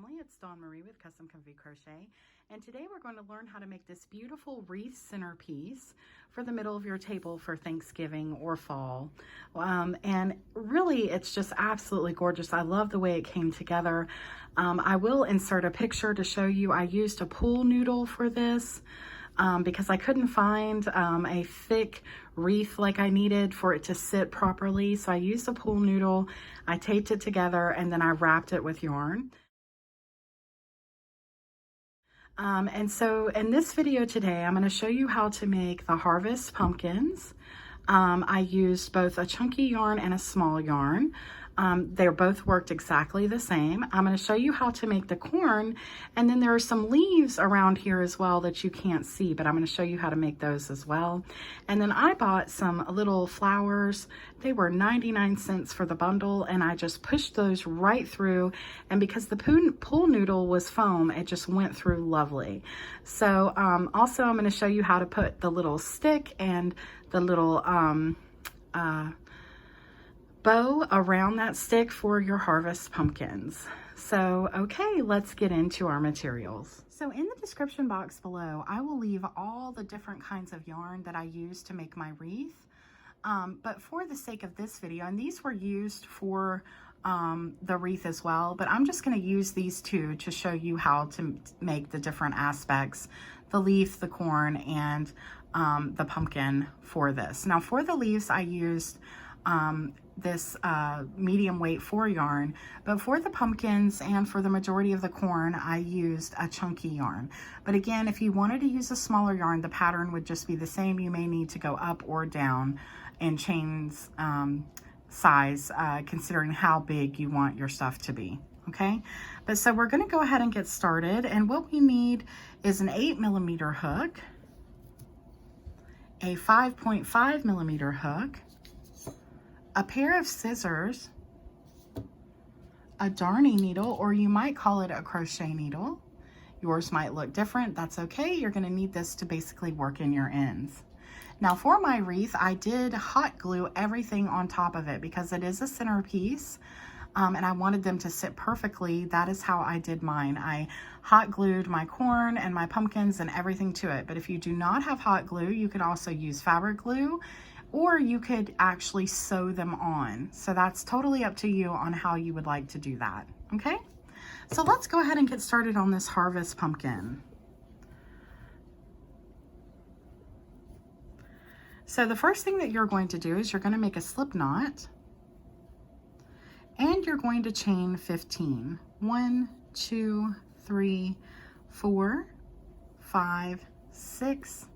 family. It's Dawn Marie with Custom Comfy Crochet, and today we're going to learn how to make this beautiful wreath centerpiece for the middle of your table for Thanksgiving or fall. And really, it's just absolutely gorgeous. I love the way it came together. I will insert a picture to show you. I used a pool noodle for this. Because I couldn't find a thick wreath like I needed for it to sit properly. So I used a pool noodle, I taped it together, and then I wrapped it with yarn. And so in this video today, I'm going to show you how to make the harvest pumpkins. I used both a chunky yarn and a small yarn. They're both worked exactly the same. I'm going to show you how to make the corn, and then there are some leaves around here as well that you can't see, but I'm going to show you how to make those as well. And then I bought some little flowers. They were 99 cents for the bundle, and I just pushed those right through, and because the pool noodle was foam, it just went through lovely. So also I'm going to show you how to put the little stick and the little bow around that stick for your harvest pumpkins. So, okay, let's get into our materials. So in the description box below, I will leave all the different kinds of yarn that I use to make my wreath. But for the sake of this video, and these were used for the wreath as well, but I'm just going to use these two to show you how to make the different aspects, the leaf, the corn, and the pumpkin for this. Now for the leaves, I used this medium weight 4 yarn, but for the pumpkins and for the majority of the corn, I used a chunky yarn. But again, if you wanted to use a smaller yarn, the pattern would just be the same. You may need to go up or down in chains size, considering how big you want your stuff to be. Okay, but so we're going to go ahead and get started, and what we need is an 8mm hook, a 5.5mm hook, a pair of scissors, a darning needle, or you might call it a crochet needle. Yours might look different. That's okay. You're going to need this to basically work in your ends. Now for my wreath, I did hot glue everything on top of it because it is a centerpiece, and I wanted them to sit perfectly. That is how I did mine. I hot glued my corn and my pumpkins and everything to it. But if you do not have hot glue, you could also use fabric glue, or you could actually sew them on. So that's totally up to you on how you would like to do that, okay? So let's go ahead and get started on this harvest pumpkin. So the first thing that you're going to do is you're going to make a slip knot, and you're going to chain 15. 1, 2, 3, 4, 5, 6,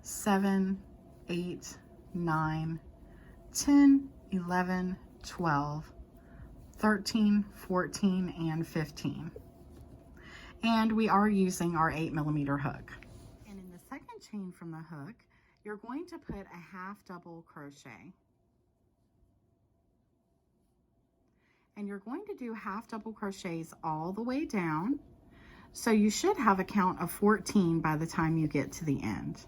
7, 8, 9, 10, 11, 12, 13, 14, and 15. And we are using our 8mm hook. And in the second chain from the hook, you're going to put a half double crochet. And you're going to do half double crochets all the way down. So you should have a count of 14 by the time you get to the end.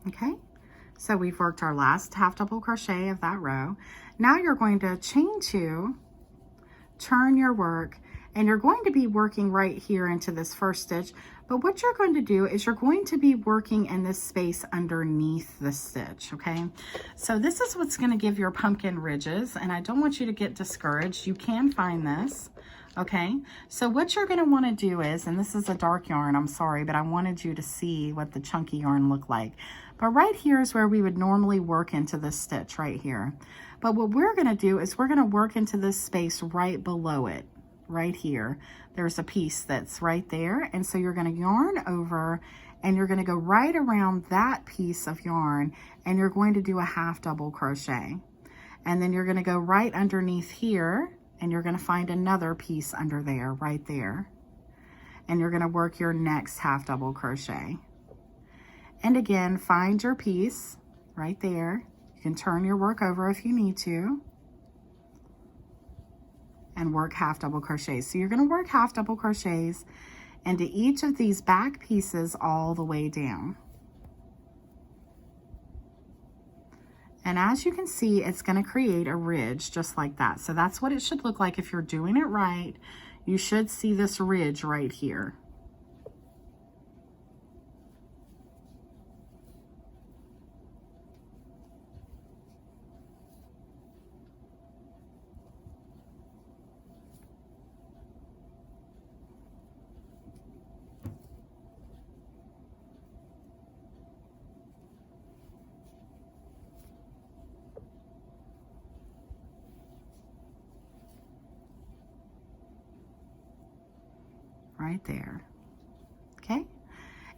Okay, so we've worked our last half double crochet of that row. Now you're going to chain 2, turn your work, and you're going to be working right here into this first stitch. But what you're going to do is you're going to be working in this space underneath the stitch, okay? So this is what's going to give your pumpkin ridges, and I don't want you to get discouraged. You can find this. Okay, so what you're going to want to do is, and this is a dark yarn, I'm sorry, but I wanted you to see what the chunky yarn looked like. But right here is where we would normally work into this stitch right here. But what we're going to do is we're going to work into this space right below it, right here. There's a piece that's right there. And so you're going to yarn over and you're going to go right around that piece of yarn and you're going to do a half double crochet. And then you're going to go right underneath here and you're going to find another piece under there, right there. And you're going to work your next half double crochet. And again, find your piece right there. You can turn your work over if you need to and work half double crochets. So you're going to work half double crochets into each of these back pieces all the way down. And as you can see, it's going to create a ridge just like that. So that's what it should look like if you're doing it right. You should see this ridge right here. Right there. Okay,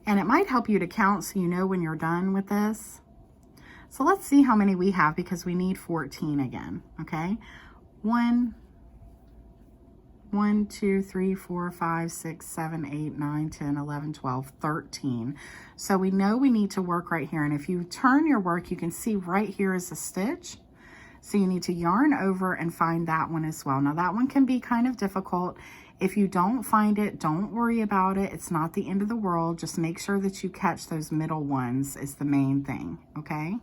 and it might help you to count so you know when you're done with this. So let's see how many we have because we need 14 again. Okay, 1, 2, 3, 4, 5, 6, 7, 8, 9, 10, 11, 12, 13. So we know we need to work right here. And if you turn your work, you can see right here is a stitch. So you need to yarn over and find that one as well. Now that one can be kind of difficult. If you don't find it, don't worry about it. It's not the end of the world. Just make sure that you catch those middle ones is the main thing, okay?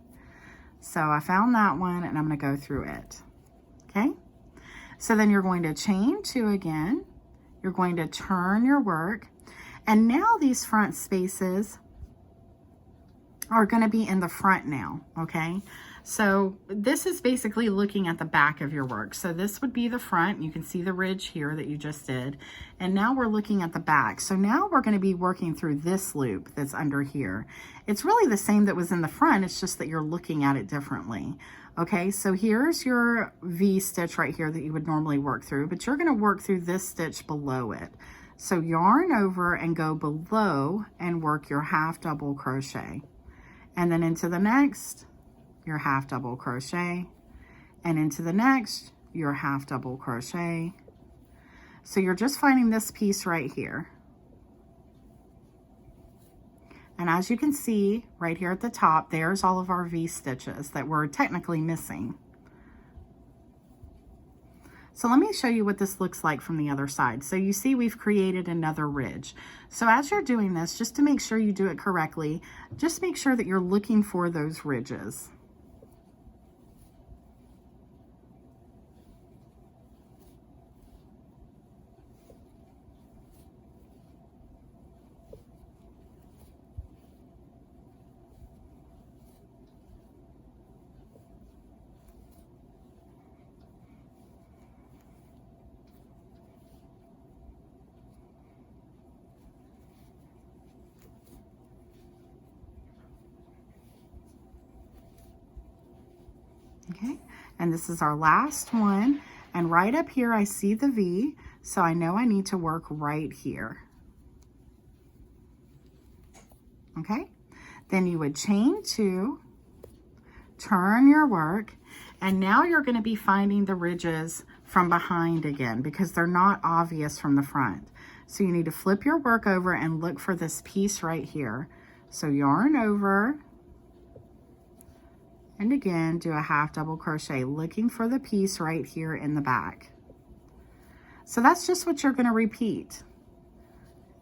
So I found that one and I'm gonna go through it, okay? So then you're going to chain 2 again. You're going to turn your work. And now these front spaces are gonna be in the front now, okay? So this is basically looking at the back of your work. So this would be the front. You can see the ridge here that you just did. And now we're looking at the back. So now we're going to be working through this loop that's under here. It's really the same that was in the front. It's just that you're looking at it differently. Okay, so here's your V stitch right here that you would normally work through, but you're going to work through this stitch below it. So yarn over and go below and work your half double crochet. And then into the next, your half double crochet, and into the next, your half double crochet. So you're just finding this piece right here. And as you can see right here at the top, there's all of our V stitches that we're technically missing. So let me show you what this looks like from the other side. So you see we've created another ridge. So as you're doing this, just to make sure you do it correctly, just make sure that you're looking for those ridges. Okay, and this is our last one. And right up here, I see the V, so I know I need to work right here. Okay, then you would chain 2, turn your work, and now you're going to be finding the ridges from behind again because they're not obvious from the front. So you need to flip your work over and look for this piece right here. So yarn over, and again, do a half double crochet, looking for the piece right here in the back. So that's just what you're going to repeat.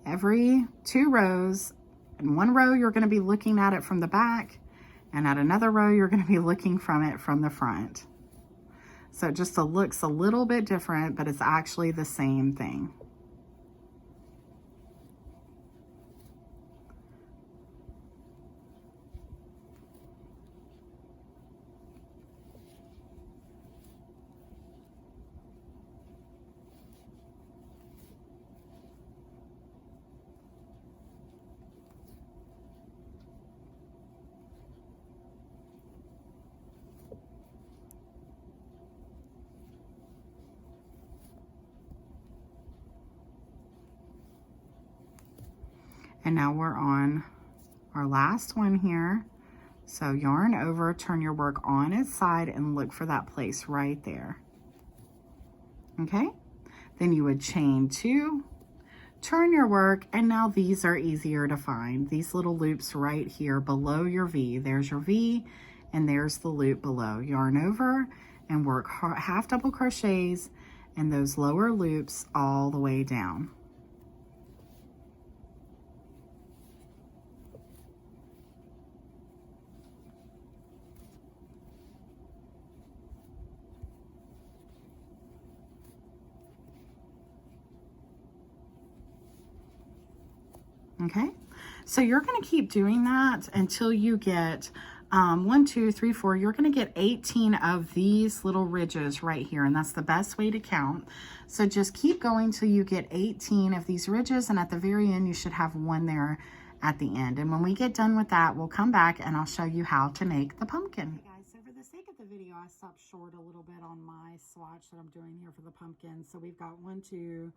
Every 2 rows, in 1 row, you're going to be looking at it from the back, and at another row, you're going to be looking from it from the front. So it just looks a little bit different, but it's actually the same thing. And now we're on our last one here. So yarn over, turn your work on its side and look for that place right there. Okay, then you would chain 2, turn your work, and now these are easier to find. These little loops right here below your V. There's your V, and there's the loop below. Yarn over and work half double crochets and those lower loops all the way down. Okay, so you're going to keep doing that until you get 1, 2, 3, 4. You're going to get 18 of these little ridges right here, and that's the best way to count. So just keep going till you get 18 of these ridges, and at the very end you should have one there at the end. And when we get done with that, we'll come back and I'll show you how to make the pumpkin. Hey guys, so for the sake of the video, I stopped short a little bit on my swatch that I'm doing here for the pumpkin. So we've got 1, 2,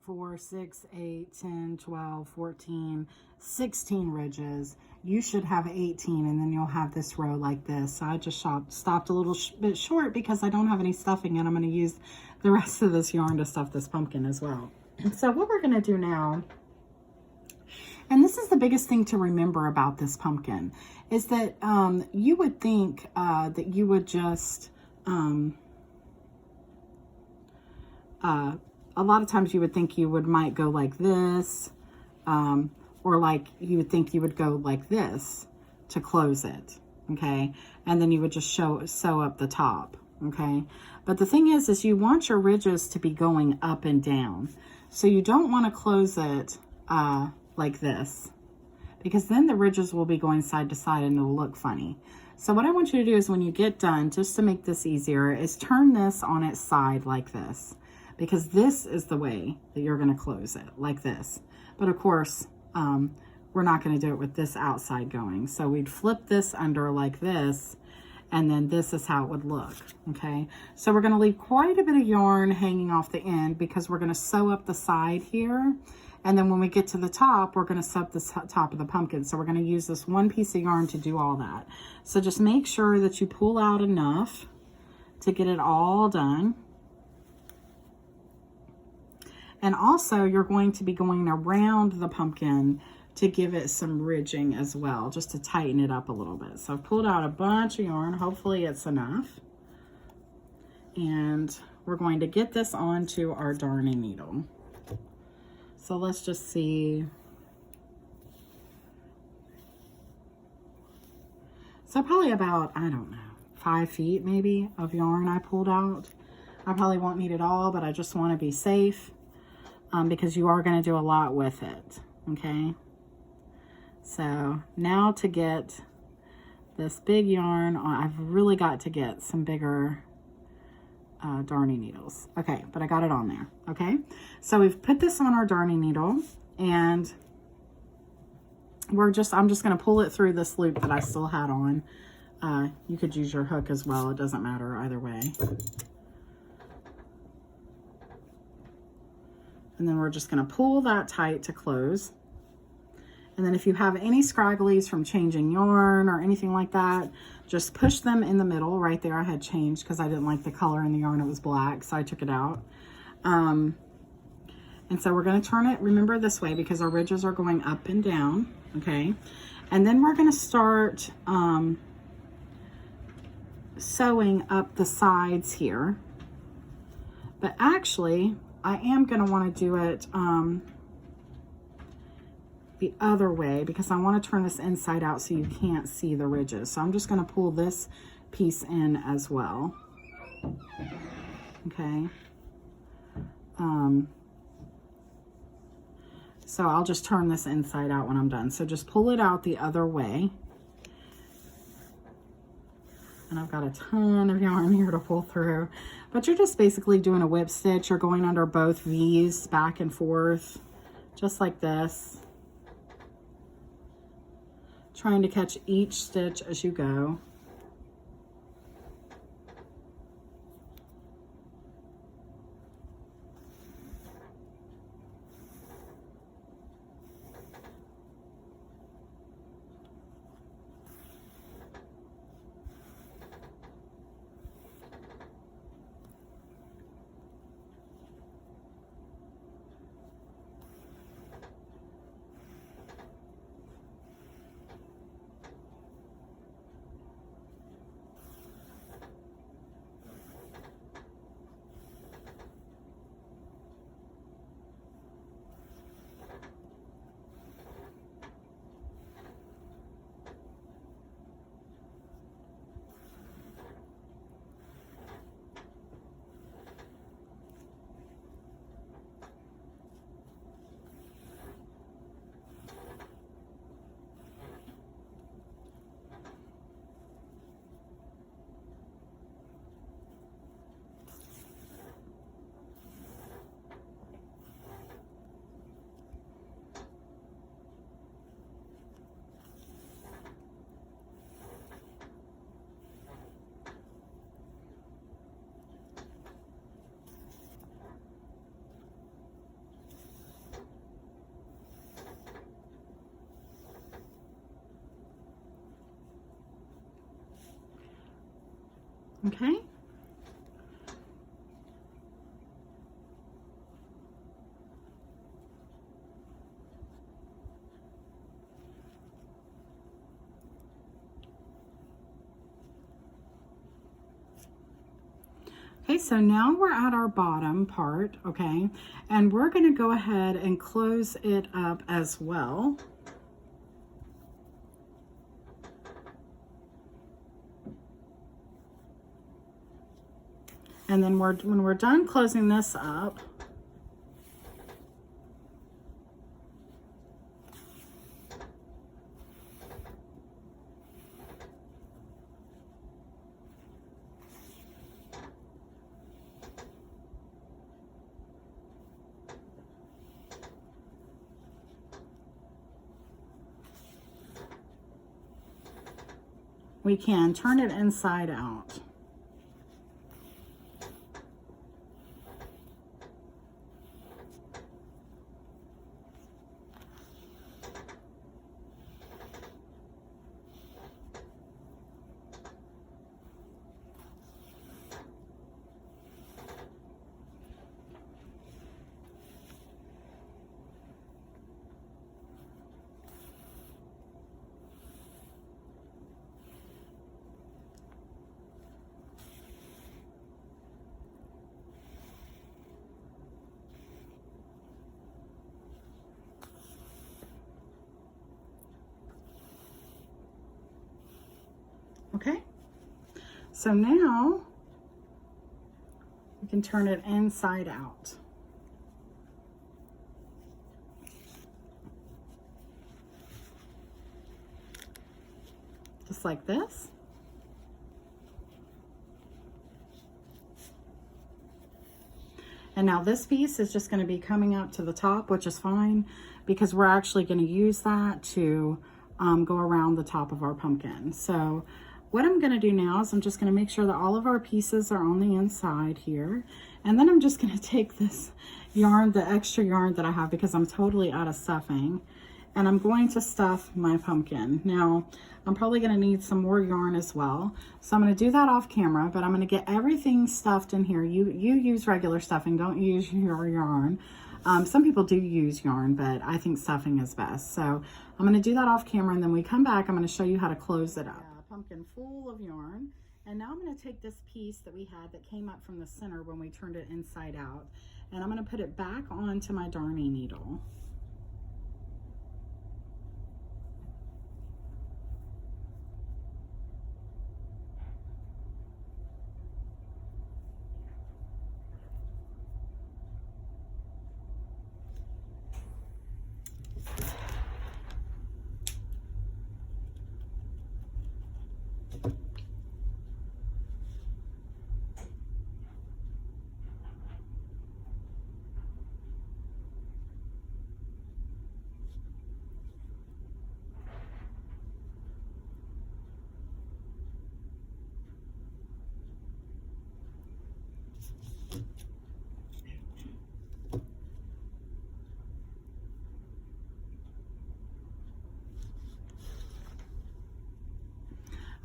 4, 6, 8, 10, 12, 14, 16 ridges. You should have 18, and then you'll have this row like this. So I just stopped a little bit short because I don't have any stuffing, and I'm going to use the rest of this yarn to stuff this pumpkin as well. So what we're going to do now, and this is the biggest thing to remember about this pumpkin, is that you would think that you would just a lot of times you would think you might go like this, or like you would think you would go like this to close it, okay? And then you would just sew up the top, okay? But the thing is you want your ridges to be going up and down. So you don't want to close it like this, because then the ridges will be going side to side and it'll look funny. So what I want you to do is when you get done, just to make this easier, is turn this on its side like this, because this is the way that you're going to close it, like this. But of course, we're not going to do it with this outside going. So we'd flip this under like this, and then this is how it would look, okay? So we're going to leave quite a bit of yarn hanging off the end because we're going to sew up the side here. And then when we get to the top, we're going to sew up the top of the pumpkin. So we're going to use this one piece of yarn to do all that. So just make sure that you pull out enough to get it all done. And also you're going to be going around the pumpkin to give it some ridging as well, just to tighten it up a little bit. So I've pulled out a bunch of yarn. Hopefully it's enough. And we're going to get this onto our darning needle. So let's just see. So probably about, I don't know, 5 feet maybe of yarn I pulled out. I probably won't need it all, but I just want to be safe. Because you are going to do a lot with it, okay? So now to get this big yarn, I've really got to get some bigger darning needles. Okay, but I got it on there, okay? So we've put this on our darning needle, and I'm just going to pull it through this loop that I still had on. You could use your hook as well. It doesn't matter either way. And then we're just going to pull that tight to close. And then if you have any scragglies from changing yarn or anything like that, just push them in the middle. Right there I had changed because I didn't like the color in the yarn. It was black, so I took it out. And so we're going to turn it, remember, this way because our ridges are going up and down, okay? And then we're going to start sewing up the sides here. But actually, I am going to want to do it the other way because I want to turn this inside out so you can't see the ridges. So I'm just going to pull this piece in as well. Okay. So I'll just turn this inside out when I'm done. So just pull it out the other way. And I've got a ton of yarn here to pull through. But you're just basically doing a whip stitch. You're going under both V's back and forth, just like this. Trying to catch each stitch as you go. Okay. Okay, so now we're at our bottom part, okay, and we're going to go ahead and close it up as well. And then when we're done closing this up, we can turn it inside out. Okay, so now we can turn it inside out. Just like this. And now this piece is just going to be coming up to the top, which is fine because we're actually going to use that to go around the top of our pumpkin. So what I'm going to do now is I'm just going to make sure that all of our pieces are on the inside here. And then I'm just going to take this yarn, the extra yarn that I have because I'm totally out of stuffing, and I'm going to stuff my pumpkin. Now, I'm probably going to need some more yarn as well. So I'm going to do that off camera, but I'm going to get everything stuffed in here. You use regular stuffing, don't use your yarn. Some people do use yarn, but I think stuffing is best. So I'm going to do that off camera, and then we come back, I'm going to show you how to close it up. Pumpkin full of yarn, and now I'm going to take this piece that we had that came up from the center when we turned it inside out, and I'm going to put it back onto my darning needle.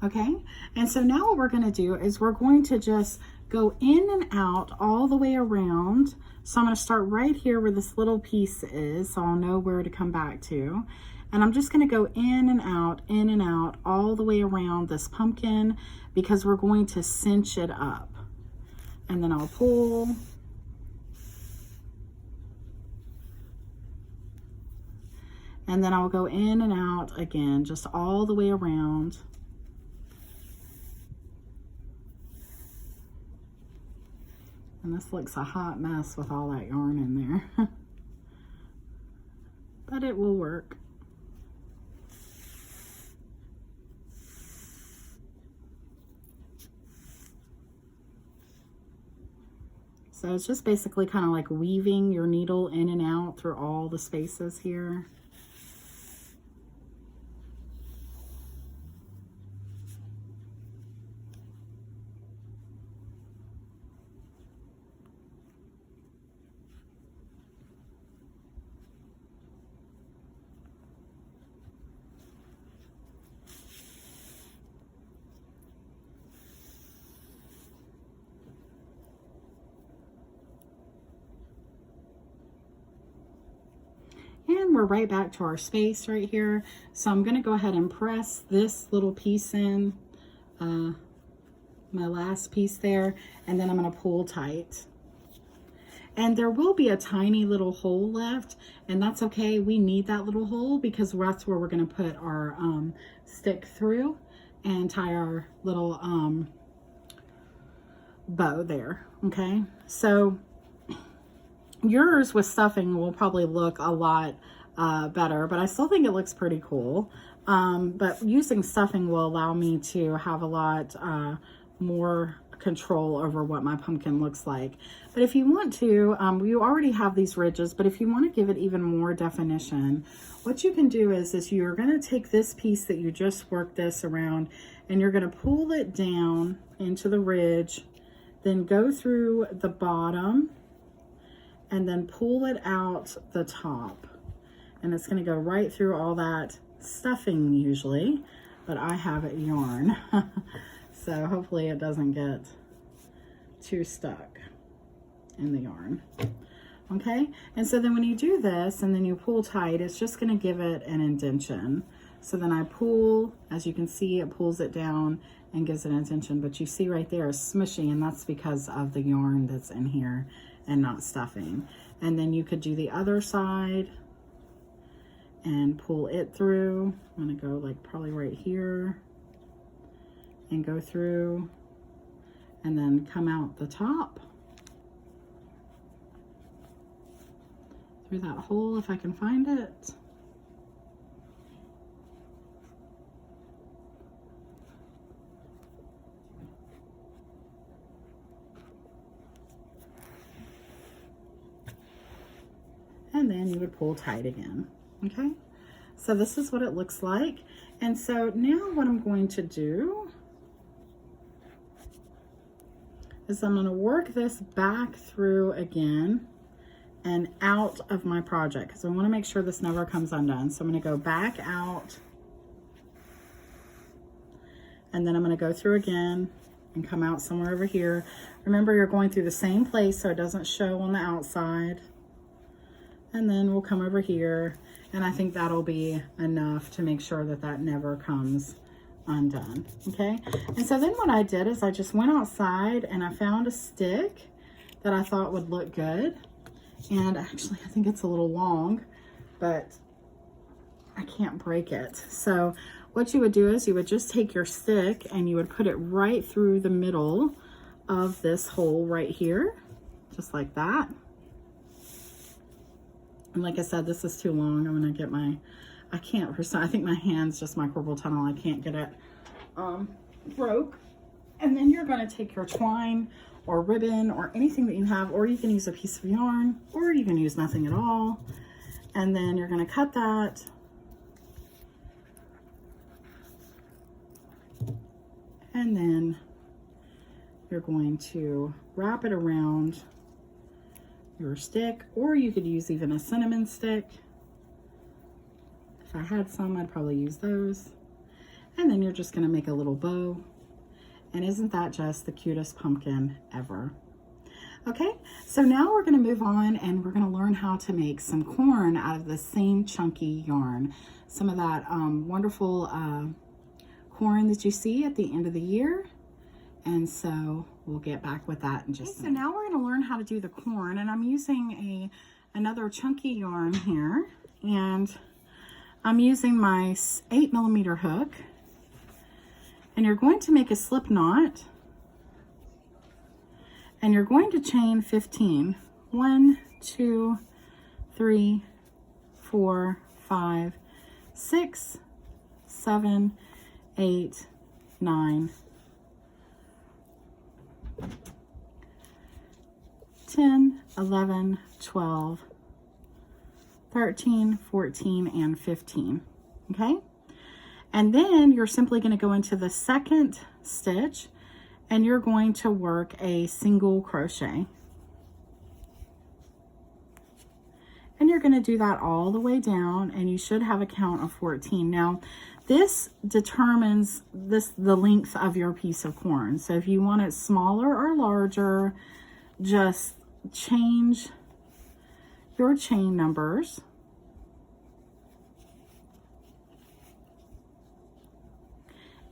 Okay, and so now what we're going to do is we're going to just go in and out all the way around. So I'm going to start right here where this little piece is, so I'll know where to come back to. And I'm just going to go in and out all the way around this pumpkin because we're going to cinch it up. And then I'll pull. And then I'll go in and out again, just all the way around. And this looks a hot mess with all that yarn in there. But it will work. So it's just basically kind of like weaving your needle in and out through all the spaces here. we're right back to our space right here. So I'm going to go ahead and press this little piece in, my last piece there, and then I'm going to pull tight. And there will be a tiny little hole left, and that's okay. We need that little hole because that's where we're going to put our stick through and tie our little bow there. Okay, so yours with stuffing will probably look a lot better, but I still think it looks pretty cool. But using stuffing will allow me to have a lot more control over what my pumpkin looks like. But if you want to, you already have these ridges, but if you want to give it even more definition, what you can do is you're going to take this piece that you just worked this around, and you're going to pull it down into the ridge, then go through the bottom, and then pull it out the top. And it's going to go right through all that stuffing usually, but I have it yarn. So hopefully it doesn't get too stuck in the yarn. Okay, and so then when you do this and then you pull tight, it's just going to give it an indentation. So then I pull, as you can see, it pulls it down and gives it an indentation, but you see right there is smushy, and that's because of the yarn that's in here and not stuffing. And then you could do the other side and pull it through. I'm going to go like probably right here and go through and then come out the top through that hole if I can find it. And then you would pull tight again. Okay, so this is what it looks like. And so now what I'm going to do is I'm going to work this back through again and out of my project, because I want to make sure this never comes undone. So I'm going to go back out, and then I'm going to go through again and come out somewhere over here. Remember, you're going through the same place so it doesn't show on the outside. And then we'll come over here, and I think that'll be enough to make sure that that never comes undone. Okay, and so then what I did is I just went outside and I found a stick that I thought would look good. And actually I think it's a little long, but I can't break it. So what you would do is you would just take your stick and you would put it right through the middle of this hole right here, just like that. And like I said, this is too long. I'm gonna get my, I think my hand's just my carpal tunnel. I can't get it broke. And then you're gonna take your twine or ribbon or anything that you have, or you can use a piece of yarn, or you can use nothing at all. And then you're gonna cut that. And then you're going to wrap it around your stick, or you could use even a cinnamon stick. If I had some, I'd probably use those. And then you're just going to make a little bow. And isn't that just the cutest pumpkin ever? Okay, so now we're going to move on and we're going to learn how to make some corn out of the same chunky yarn. Some of that wonderful corn that you see at the end of the year. And so we'll get back with that in just a minute. So now we're going to learn how to do the corn, and I'm using another chunky yarn here, and I'm using my 8mm hook, and you're going to make a slip knot, and you're going to chain 15. 1, 2, 3, 4, 5, 6, 7, 8, 9, 10, 11, 12, 13, 14, and 15. Okay, and then you're simply going to go into the second stitch and you're going to work a single crochet, and you're going to do that all the way down, and you should have a count of 14. Now this determines the length of your piece of corn. So if you want it smaller or larger, just change your chain numbers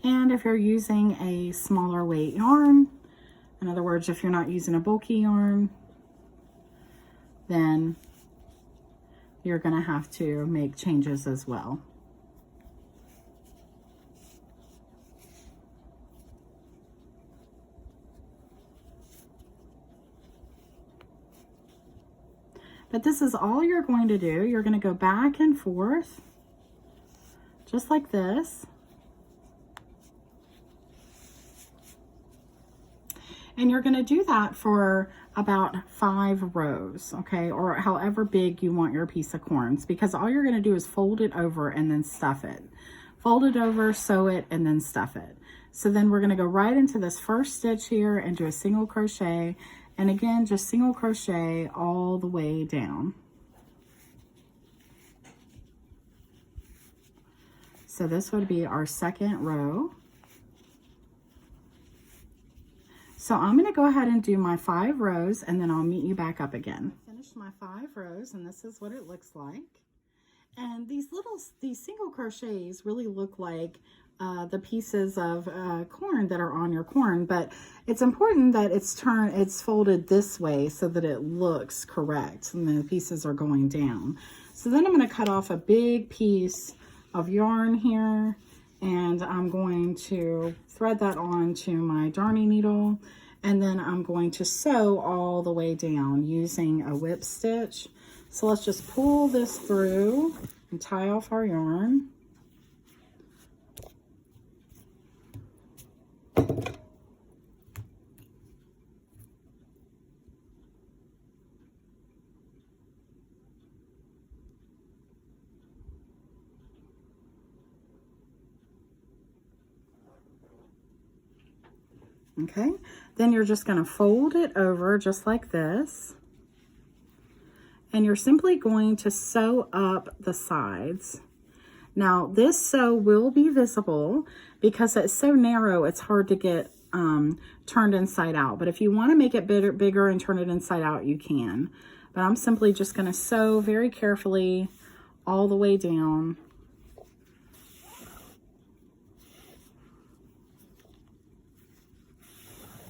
And if you're using a smaller weight yarn, in other words, if you're not using a bulky yarn, then you're going to have to make changes as well. But this is all you're going to do. You're going to go back and forth, just like this. And you're going to do that for about 5 rows, okay? Or however big you want your piece of corns, because all you're going to do is fold it over and then stuff it. Fold it over, sew it, and then stuff it. So then we're going to go right into this first stitch here and do a single crochet. And again, just single crochet all the way down. So this would be our second row. So I'm going to go ahead and do my 5 rows and then I'll meet you back up again. Finished my 5 rows and this is what it looks like. And these single crochets really look like the pieces of corn that are on your corn, but it's important that it's folded this way so that it looks correct and the pieces are going down. So then I'm going to cut off a big piece of yarn here and I'm going to thread that onto my darning needle, and then I'm going to sew all the way down using a whip stitch. So let's just pull this through and tie off our yarn. Okay, then you're just going to fold it over just like this. And you're simply going to sew up the sides. Now this sew will be visible because it's so narrow, it's hard to get turned inside out. But if you want to make it bigger and turn it inside out, you can. But I'm simply just going to sew very carefully all the way down.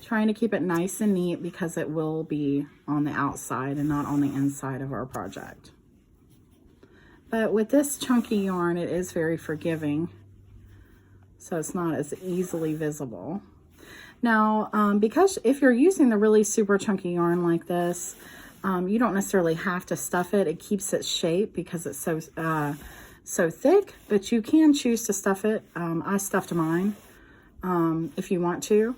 Trying to keep it nice and neat because it will be on the outside and not on the inside of our project. But with this chunky yarn, it is very forgiving, so it's not as easily visible. Now, because if you're using the really super chunky yarn like this, you don't necessarily have to stuff it. It keeps its shape because it's so thick, but you can choose to stuff it. I stuffed mine if you want to.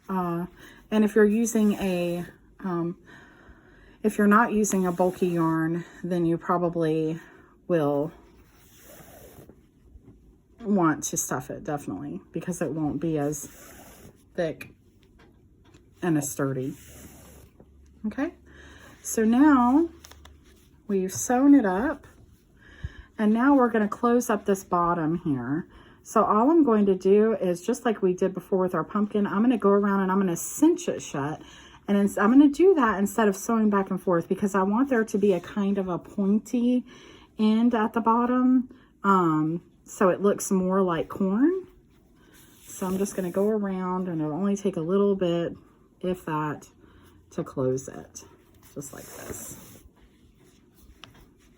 And if you're using if you're not using a bulky yarn, then you probably will want to stuff it, definitely, because it won't be as thick and as sturdy. Okay, so now we've sewn it up, and now we're going to close up this bottom here. So all I'm going to do is, just like we did before with our pumpkin, I'm going to go around and I'm going to cinch it shut. And I'm going to do that instead of sewing back and forth because I want there to be a kind of a pointy end at the bottom. So it looks more like corn. So I'm just going to go around, and it'll only take a little bit, if that, to close it. Just like this.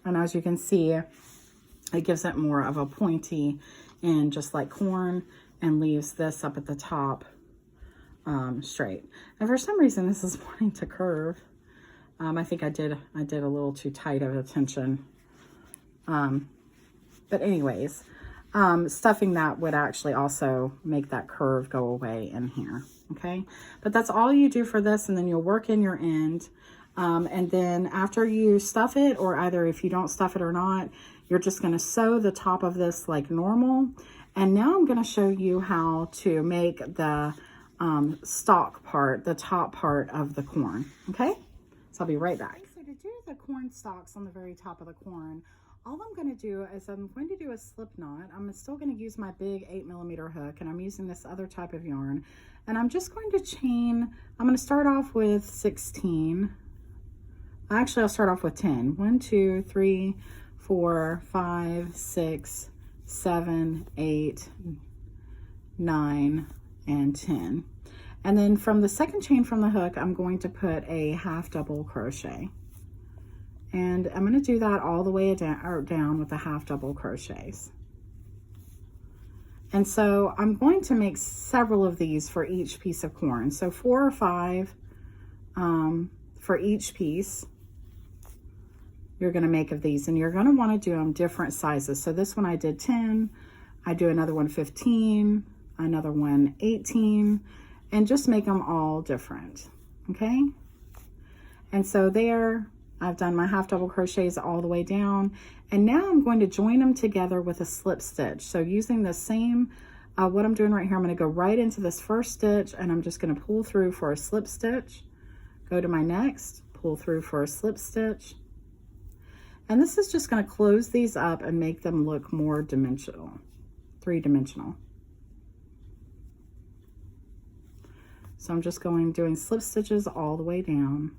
And as you can see, it gives it more of a pointy end, just like corn, and leaves this up at the top straight. And for some reason, this is wanting to curve. I think I did a little too tight of a tension. But anyways, stuffing that would actually also make that curve go away in here. Okay, but that's all you do for this, and then you'll work in your end. And then after you stuff it, or either if you don't stuff it or not, you're just going to sew the top of this like normal. And now I'm going to show you how to make the stalk part, the top part of the corn. Okay, so I'll be right back. So to do the corn stalks on the very top of the corn, all I'm going to do is I'm going to do a slip knot. I'm still going to use my big 8mm hook, and I'm using this other type of yarn. And I'm just going to chain, I'm going to start off with 16. Actually, I'll start off with 10. 1, 2, 3, 4, 5, 6, 7, 8, 9, and 10. And then from the second chain from the hook, I'm going to put a half double crochet. And I'm going to do that all the way down with the half double crochets. And so I'm going to make several of these for each piece of corn. So 4 or 5 for each piece you're going to make of these. And you're going to want to do them different sizes. So this one I did 10. I do another one 15, another one 18, and just make them all different. Okay? And so there, I've done my half double crochets all the way down, and now I'm going to join them together with a slip stitch. So using the same, what I'm doing right here, I'm going to go right into this first stitch, and I'm just going to pull through for a slip stitch, go to my next, pull through for a slip stitch, and this is just going to close these up and make them look more dimensional, 3-dimensional. So I'm just doing slip stitches all the way down.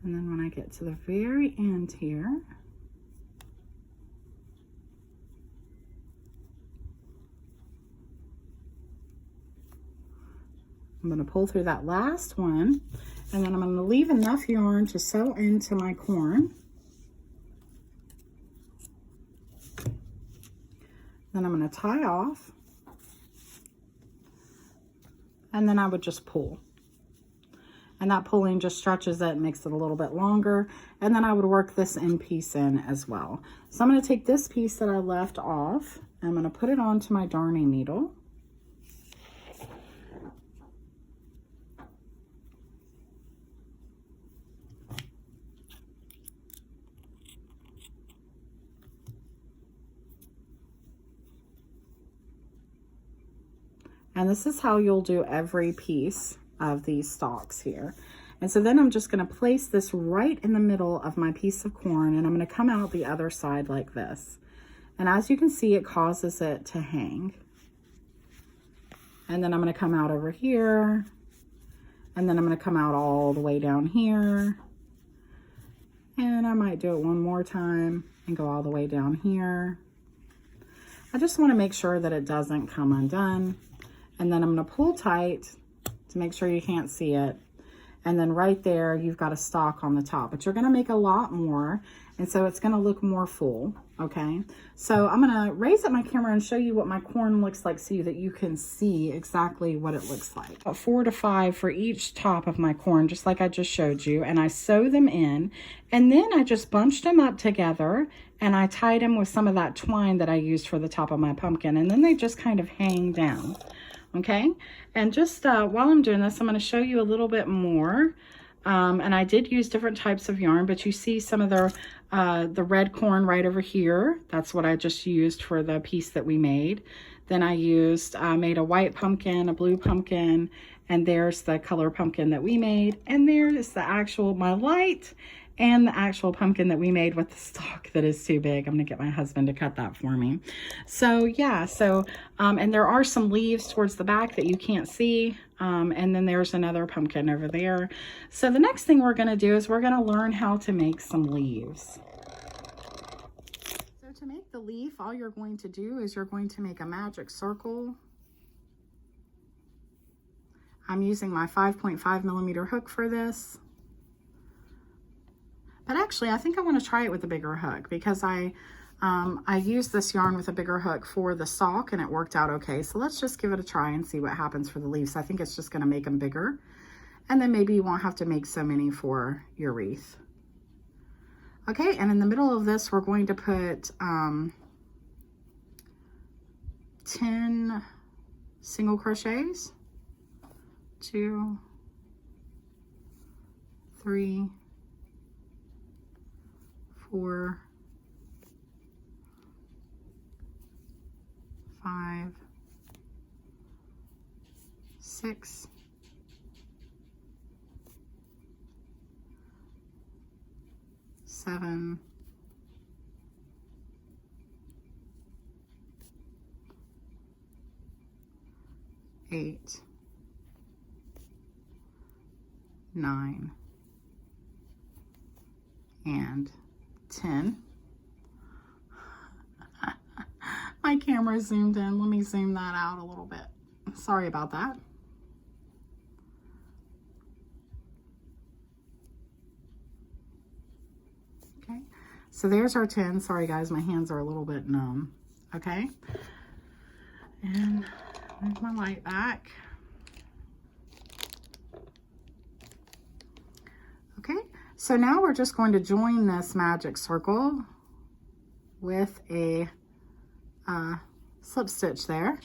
And then when I get to the very end here, I'm going to pull through that last one, and then I'm going to leave enough yarn to sew into my corn. Then I'm going to tie off, and then I would just pull. And that pulling just stretches it, makes it a little bit longer. And then I would work this end piece in as well. So I'm going to take this piece that I left off, and I'm going to put it onto my darning needle. And this is how you'll do every piece of these stalks here. And so then I'm just going to place this right in the middle of my piece of corn, and I'm going to come out the other side like this. And as you can see, it causes it to hang. And then I'm going to come out over here, and then I'm going to come out all the way down here. And I might do it one more time and go all the way down here. I just want to make sure that it doesn't come undone. And then I'm going to pull tight to make sure you can't see it. And then right there, you've got a stalk on the top, but you're going to make a lot more. And so it's going to look more full. Okay. So I'm going to raise up my camera and show you what my corn looks like so that you can see exactly what it looks like. About 4 to 5 for each top of my corn, just like I just showed you. And I sew them in, and then I just bunched them up together, and I tied them with some of that twine that I used for the top of my pumpkin. And then they just kind of hang down. Okay, and just while I'm doing this, I'm going to show you a little bit more. And I did use different types of yarn, but you see some of the red corn right over here. That's what I just used for the piece that we made. Then I made a white pumpkin, a blue pumpkin, and there's the color pumpkin that we made. And there is the actual, my light, and the actual pumpkin that we made with the stalk that is too big. I'm gonna get my husband to cut that for me. So yeah, and there are some leaves towards the back that you can't see. And then there's another pumpkin over there. So the next thing we're gonna do is we're gonna learn how to make some leaves. So to make the leaf, all you're going to do is you're going to make a magic circle. I'm using my 5.5 millimeter hook for this. But actually, I think I want to try it with a bigger hook, because I used this yarn with a bigger hook for the stalk and it worked out okay. So let's just give it a try and see what happens for the leaves. I think it's just going to make them bigger, and then maybe you won't have to make so many for your wreath. Okay, and in the middle of this, we're going to put 10 single crochets, 2, 3, 4, 5, 6, 7, 8, 9, and 10. My camera zoomed in. Let me zoom that out a little bit. Sorry about that. Okay, so there's our 10. Sorry guys, my hands are a little bit numb. Okay, and move my light back. Okay, so now we're just going to join this magic circle with a slip stitch there.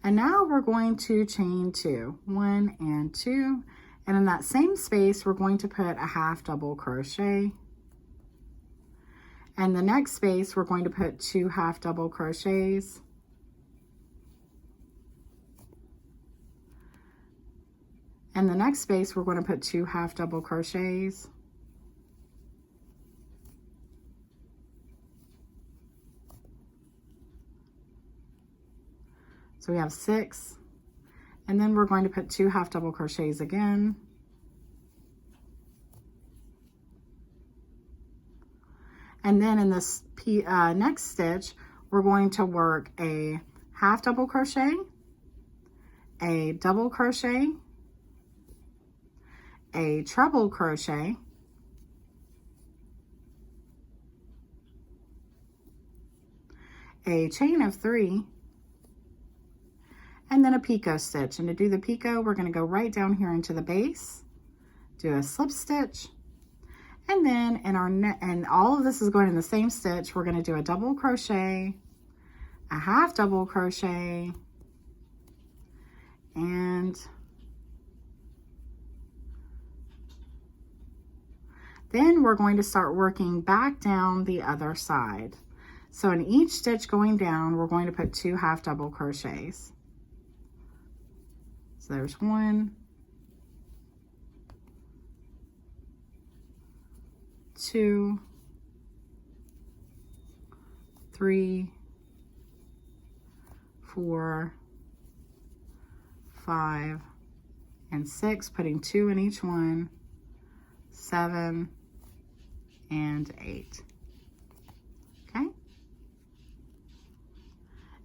And now we're going to chain 2, 1 and 2. And in that same space, we're going to put a half double crochet. And the next space, we're going to put 2 half double crochets. And the next space, we're going to put 2 half double crochets. So we have 6, and then we're going to put 2 half double crochets again. And then in this next stitch, we're going to work a half double crochet, a double crochet, a treble crochet, a chain of 3, and then a picot stitch. And to do the picot, we're going to go right down here into the base, do a slip stitch, and then in our and all of this is going in the same stitch. We're going to do a double crochet, a half double crochet, and then we're going to start working back down the other side. So in each stitch going down, we're going to put 2 half double crochets. So there's 1, 2, 3, 4, 5, and 6, putting 2 in each one, 7, and 8. Okay?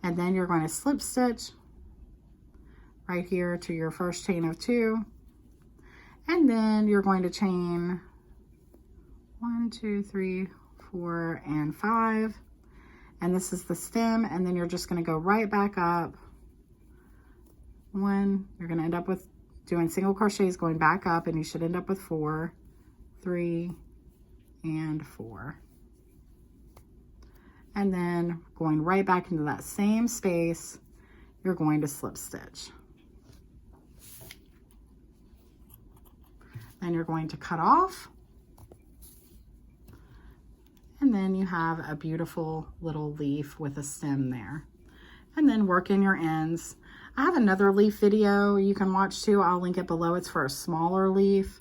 And then you're going to slip stitch right here to your first chain of 2, and then you're going to chain 1, 2, 3, 4, and 5, and this is the stem, and then you're just going to go right back up 1. You're going to end up with doing single crochets going back up, and you should end up with 4, 3, and 4, and then going right back into that same space, you're going to slip stitch. Then you're going to cut off, and then you have a beautiful little leaf with a stem there. And then work in your ends. I have another leaf video you can watch too. I'll link it below. It's for a smaller leaf,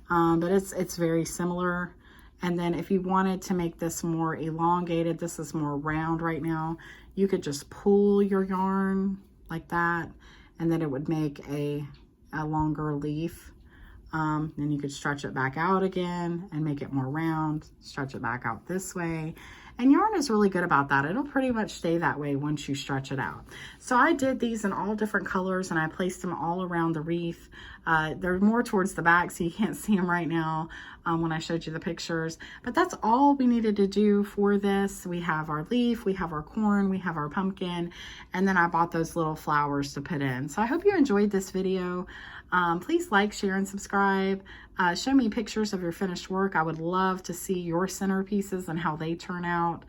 but it's very similar. And then if you wanted to make this more elongated, this is more round right now, you could just pull your yarn like that, and then it would make a longer leaf. Then you could stretch it back out again and make it more round, stretch it back out this way. And yarn is really good about that. It'll pretty much stay that way once you stretch it out. So I did these in all different colors, and I placed them all around the wreath. They're more towards the back, so you can't see them right now when I showed you the pictures. But that's all we needed to do for this. We have our leaf, we have our corn, we have our pumpkin, and then I bought those little flowers to put in. So I hope you enjoyed this video. Please like, share, and subscribe. Show me pictures of your finished work. I would love to see your centerpieces and how they turn out.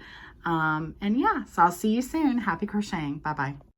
And yeah, so I'll see you soon. Happy crocheting. Bye-bye.